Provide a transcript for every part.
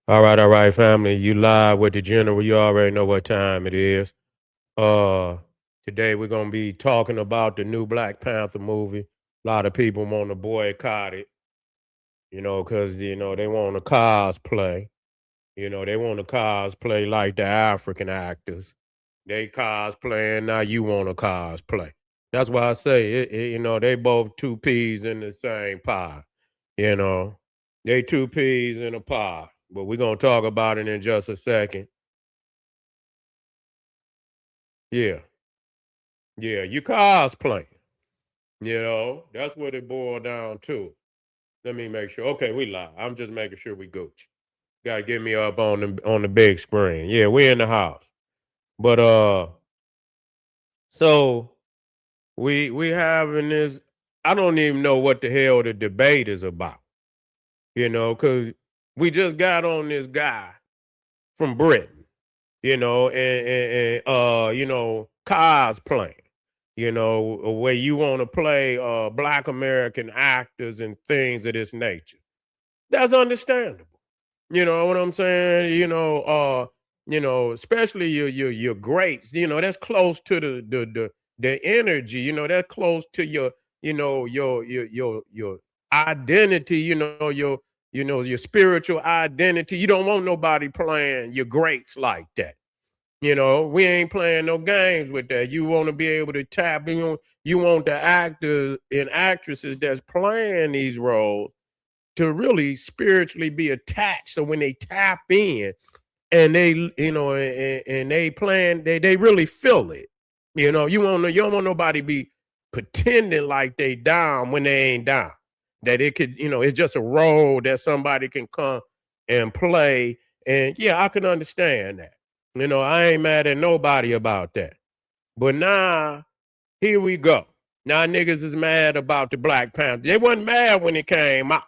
All right, family. You live with the general. You already know what time it is. Uh, Today we're gonna be talking about the new Black Panther movie. A lot of people want to boycott it, because they want to cosplay. They want to cosplay like the African actors. They cosplaying now. You want to cosplay. That's why I say they both two peas in the same pie. You know, they two peas in a pod. But we're gonna talk about it in just a second. Yeah, yeah, you cosplaying. That's what it boiled down to. Let me make sure. Okay, we live. I'm just making sure we Gucci. Gotta get me up on the big screen. Yeah, we in the house. But so we having this. I don't even know what the hell the debate is about. Because we just got on this guy from Britain. And cosplaying, where you want to play black American actors and things of this nature. That's understandable. You know what I'm saying? Especially your greats, that's close to the energy, that's close to your identity, your spiritual identity. You don't want nobody playing your greats like that. We ain't playing no games with that. You want to be able to tap. You want the actors and actresses that's playing these roles to really spiritually be attached. So when they tap in and and they playing, they really feel it. You don't want nobody be pretending like they down when they ain't down. That it could, it's just a role that somebody can come and play. And yeah, I can understand that. I ain't mad at nobody about that. But now, here we go. Now niggas is mad about the Black Panther. They wasn't mad when it came out.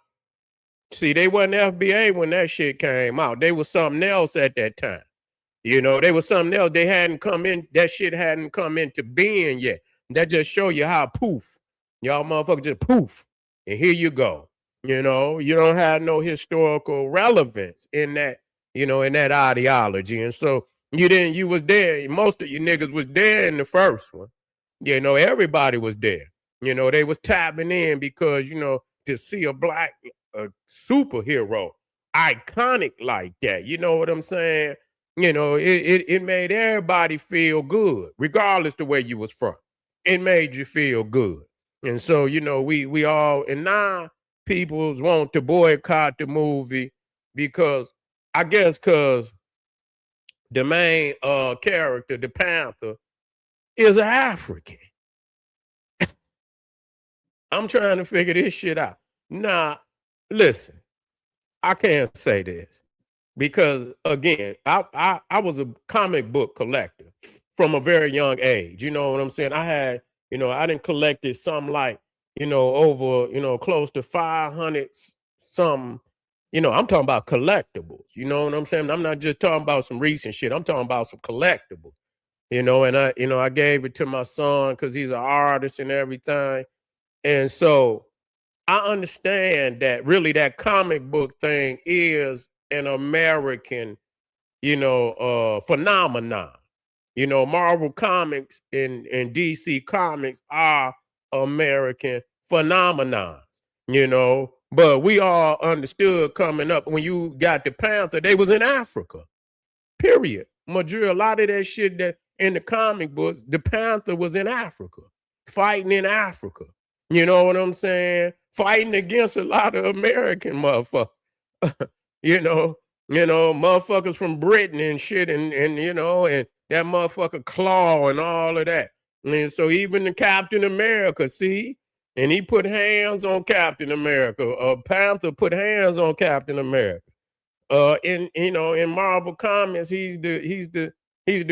See, they wasn't FBA when that shit came out. They was something else at that time. They was something else. They hadn't come in. That shit hadn't come into being yet. That just show you how poof. Y'all motherfuckers just poof. And here you go. You don't have no historical relevance in that, in that ideology. And so you was there. Most of you niggas was there in the first one. Everybody was there. They was tapping in because, to see a black superhero iconic like that. You know what I'm saying? It made everybody feel good, regardless to where you was from. It made you feel good. And so, we all, and now people want to boycott the movie because I guess because the main character, the Panther, is an African. I'm trying to figure this shit out. Now, listen, I can't say this because again, I was a comic book collector from a very young age. You know what I'm saying? I had, I didn't collected some like, over, close to 500 some, I'm talking about collectibles. You know what I'm saying? I'm not just talking about some recent shit. I'm talking about some collectibles. And I gave it to my son because he's an artist and everything. And so I understand that really that comic book thing is an American, phenomenon. Marvel Comics and DC Comics are American phenomenons, But we all understood coming up when you got the Panther, they was in Africa. Period. Madrid, a lot of that shit that in the comic books, the Panther was in Africa, fighting in Africa. You know what I'm saying? Fighting against a lot of American motherfuckers. you know, motherfuckers from Britain and shit, and that motherfucker Claw and all of that. And so even the Captain America, see, and he put hands on Captain America. Panther put hands on Captain America. In Marvel Comics, he's the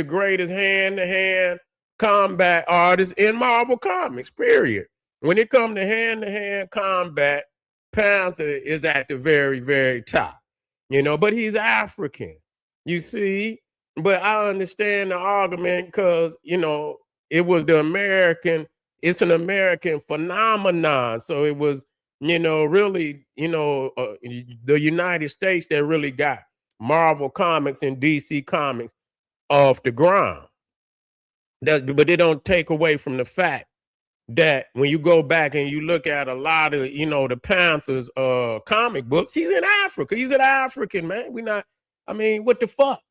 greatest hand-to-hand combat artist in Marvel Comics. Period. When it comes to hand-to-hand combat, Panther is at the very, very top. But he's African. You see, but I understand the argument because it was the American. It's an American phenomenon. So it was really, the United States that really got Marvel Comics and DC Comics off the ground. But they don't take away from the fact that when you go back and you look at a lot of, the Panthers comic books, he's in Africa. He's an African, man. What the fuck?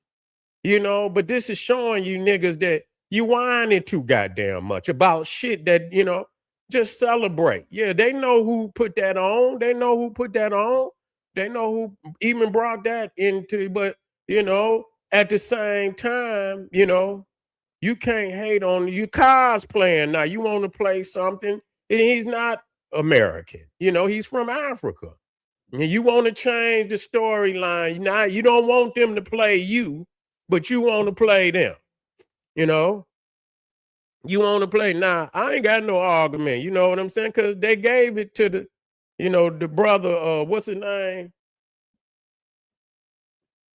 But this is showing you niggas that you whining too goddamn much about shit that, just celebrate. Yeah, they know who put that on. They know who put that on. They know who even brought that into, but, at the same time, you can't hate on you cosplaying now. You want to play something, and he's not American. He's from Africa. And you want to change the storyline. Now you don't want them to play you, but you want to play them. You want to play. Now, I ain't got no argument. You know what I'm saying? Because they gave it to the brother, what's his name?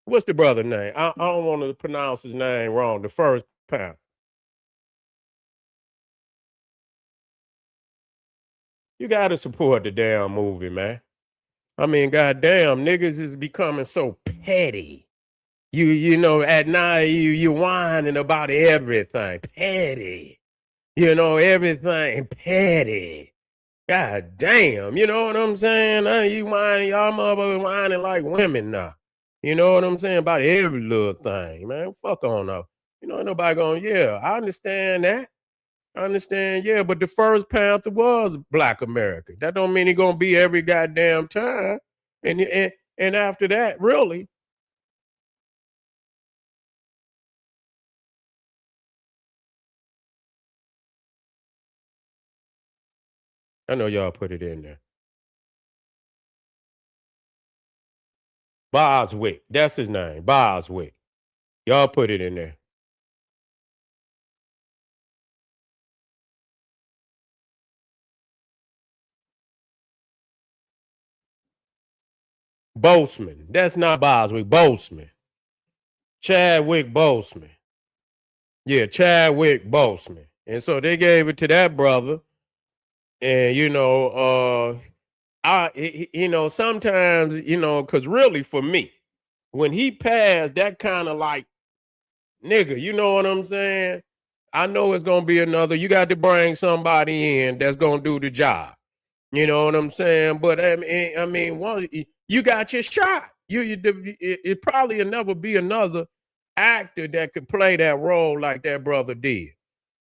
What's the brother name? I don't want to pronounce his name wrong. The first Panther. You got to support the damn movie, man. Goddamn, niggas is becoming so petty. At night you whining about everything. Petty. Everything petty. God damn, you know what I'm saying? You whining, y'all motherfuckers whining like women now. You know what I'm saying? About every little thing, man. Fuck on up. Nobody going, yeah, I understand that. Yeah, but the first Panther was Black America. That don't mean he gonna be every goddamn time. And after that, really. I know y'all put it in there. Boswick, that's his name. Boswick. Y'all put it in there. Boseman. That's not Boswick. Boseman. Chadwick Boseman. Yeah, Chadwick Boseman. And so they gave it to that brother. And sometimes, because really for me, when he passed, that kind of like, nigga, you know what I'm saying? I know it's gonna be another. You got to bring somebody in that's gonna do the job. You know what I'm saying? But once you got your shot, it probably will never be another actor that could play that role like that brother did.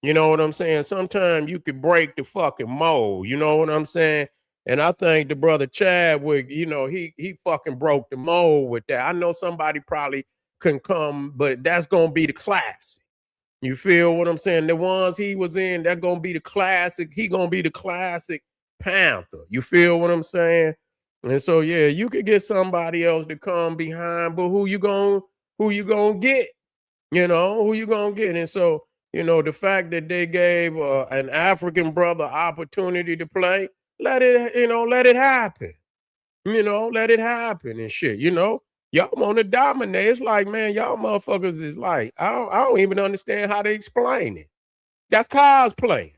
You know what I'm saying? Sometimes you could break the fucking mold. You know what I'm saying? And I think the brother Chadwick, he fucking broke the mold with that. I know somebody probably can come, but that's gonna be the classic. You feel what I'm saying? The ones he was in, they're gonna be the classic. He gonna be the classic Panther. You feel what I'm saying? And so yeah, you could get somebody else to come behind, but who you gonna get? Who you gonna get? And so the fact that they gave an African brother opportunity to play, let it happen. Let it happen and shit. Y'all want to dominate. It's like, man, y'all motherfuckers is like, I don't even understand how to explain it. That's cosplay.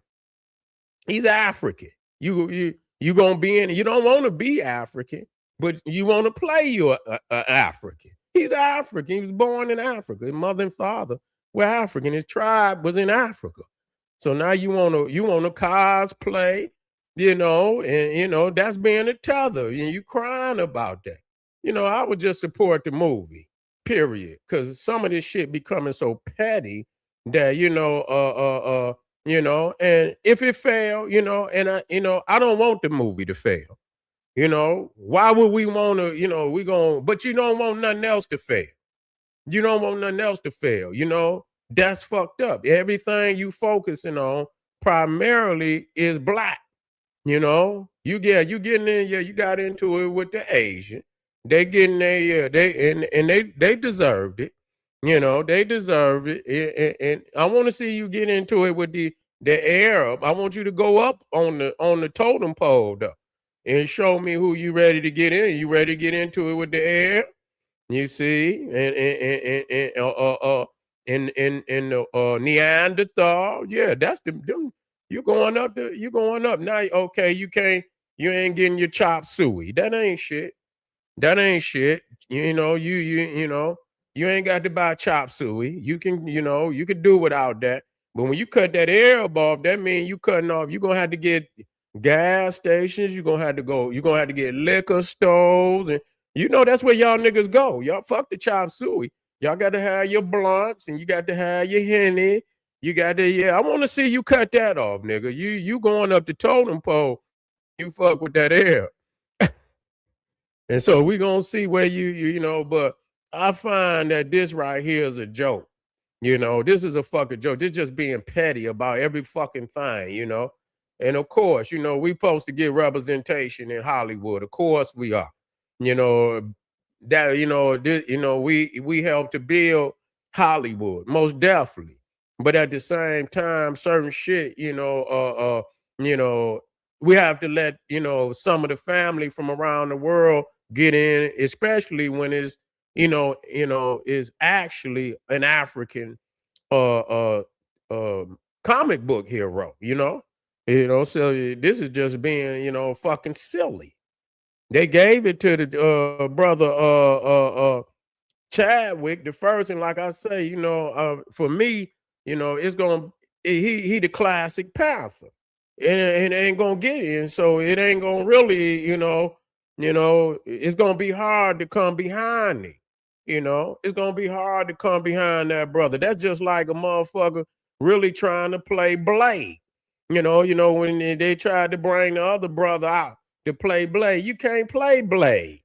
He's African. You gonna be in. You don't want to be African, but you want to play you a African. He's African. He was born in Africa. His mother and father were African. His tribe was in Africa. So now you want to cosplay, and that's being a tether, and you crying about that. I would just support the movie, period, because some of this shit becoming so petty that and if it fail, and I don't want the movie to fail. Why would we want to? But you don't want nothing else to fail. You don't want nothing else to fail. That's fucked up. Everything you focusing on primarily is black. You getting in, you got into it with the Asian. They getting there, yeah, they deserved it. They deserve it. And I want to see you get into it with the Arab. I want you to go up on the totem pole though, and show me who you ready to get in. You ready to get into it with the Arab? You see, and the Neanderthal, yeah, that's them. You going up you going up now. Okay, you ain't getting your chop suey. That ain't shit. That ain't shit. You ain't got to buy chop suey. You can do without that. But when you cut that Arab off, that means you cutting off. You're gonna have to get gas stations. You're gonna have to get liquor stores, and that's where y'all niggas go. Y'all fuck the chop suey. Y'all got to have your blunts, and you got to have your henny. You got to, yeah. I want to see you cut that off, nigga. You going up the totem pole. You fuck with that Arab. And so we gonna see where but I find that this right here is a joke. This is a fucking joke. This just being petty about every fucking thing. And of course, we supposed to get representation in Hollywood. Of course we are. You know, we help to build Hollywood, most definitely. But at the same time, certain shit, we have to let, some of the family from around the world get in, especially when is actually an African uh uh comic book hero, so this is just being, fucking silly. They gave it to the brother Chadwick the first, and like I say, for me, it's gonna he the classic Panther, and it ain't gonna get in, so it ain't gonna really, it's gonna be hard to come behind it. It's gonna be hard to come behind that brother. That's just like a motherfucker really trying to play Blade. When they tried to bring the other brother out to play Blade, you can't play Blade.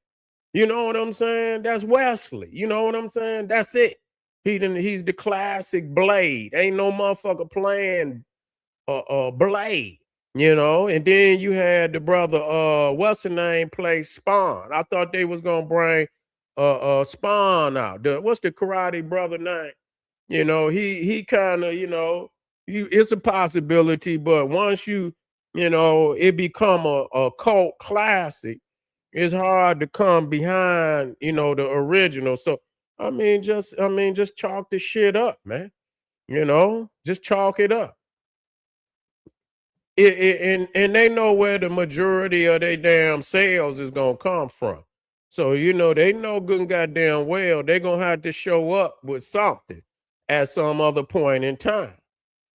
You know what I'm saying? That's Wesley. You know what I'm saying? That's it. He's the classic Blade. Ain't no motherfucker playing Blade. And then you had the brother what's the name play Spawn. I thought they was gonna bring Spawn out. What's the karate brother name? He kind of, it's a possibility, but once it become a cult classic, it's hard to come behind, the original. So just chalk the shit up, man. Just chalk it up. And they know where the majority of their damn sales is gonna come from. So they know good and goddamn well they're gonna have to show up with something at some other point in time.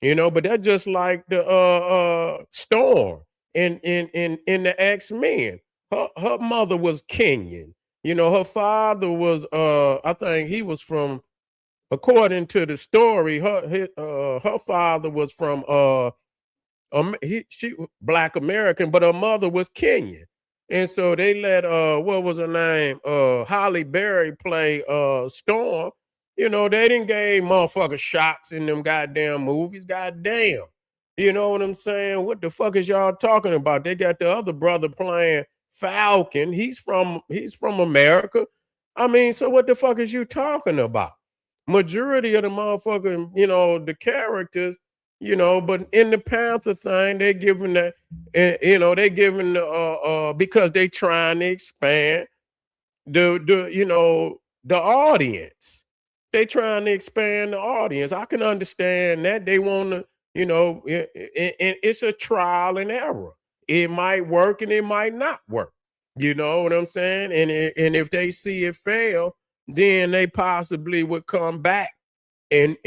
But that's just like the Storm in the X-Men. Her mother was Kenyan. Her father was I think he was from, according to the story, her father was from she Black American, but her mother was Kenyan. And so they let what was her name? Holly Berry play Storm. They didn't gave motherfucker shots in them goddamn movies. Goddamn. You know what I'm saying? What the fuck is y'all talking about? They got the other brother playing Falcon. He's from America. So what the fuck is you talking about? Majority of the motherfucking, the characters, but in the Panther thing, they giving that, they giving because they trying to expand the audience. They trying to expand the audience. I can understand that they want to, it's a trial and error. It might work and it might not work. You know what I'm saying? And if they see it fail, then they possibly would come back and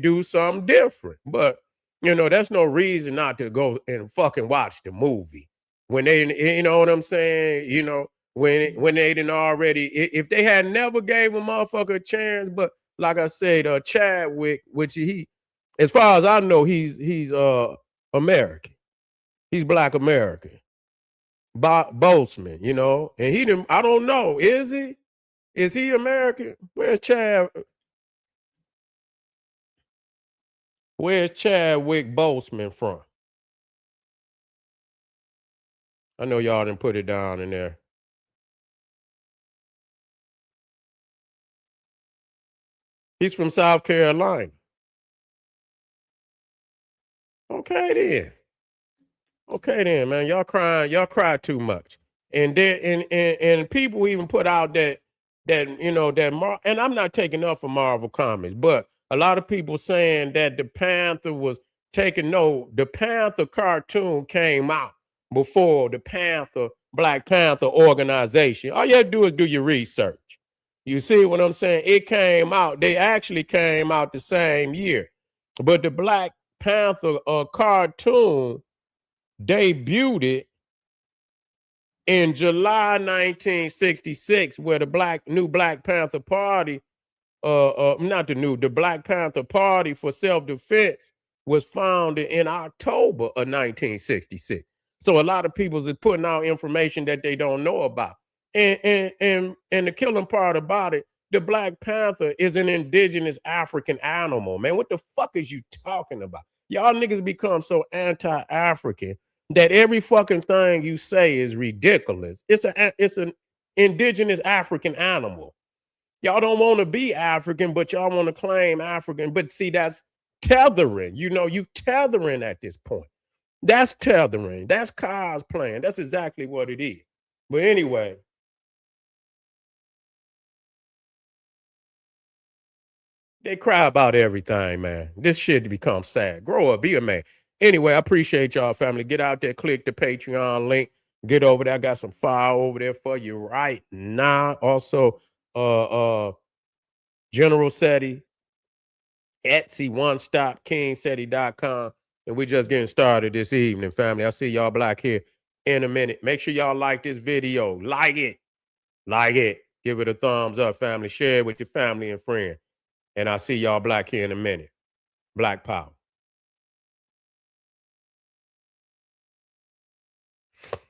do something different. But that's no reason not to go and fucking watch the movie when they, you know what I'm saying? When they didn't already, if they had never gave a motherfucker a chance. But like I said, Chadwick, which he, as far as I know, he's American. He's Black American. Boseman, and he didn't. I don't know. Is he? Is he American? Where's Chadwick Boseman from? I know y'all didn't put it down in there. He's from South Carolina. Okay then. Okay then, man. Y'all cry too much. And then and people even put out and I'm not taking up for Marvel Comics, but a lot of people saying that the Panther was taking, no, the Panther cartoon came out before the Panther Black Panther organization. All you have to do is do your research. You see what I'm saying? It came out. They actually came out the same year. But the Black Panther cartoon debuted in July 1966, where the new Black Panther Party, not the Black Panther Party for Self-Defense was founded in October of 1966. So a lot of people is putting out information that they don't know about. And the killing part about it, the Black Panther is an indigenous African animal, man. What the fuck is you talking about? Y'all niggas become so anti-African that every fucking thing you say is ridiculous. It's an indigenous African animal. Y'all don't want to be African, but y'all want to claim African. But see, that's tethering. You tethering at this point. That's tethering. That's cosplaying. That's exactly what it is. But anyway, they cry about everything, man. This shit becomes sad. Grow up, be a man. Anyway, I appreciate y'all, family. Get out there, click the Patreon link. Get over there. I got some fire over there for you right now. Also, General SETI, Etsy, one stop, kingseti.com. And we're just getting started this evening, family. I'll see y'all black here in a minute. Make sure y'all like this video. Like it. Like it. Give it a thumbs up, family. Share it with your family and friends. And I'll see y'all black here in a minute. Black power.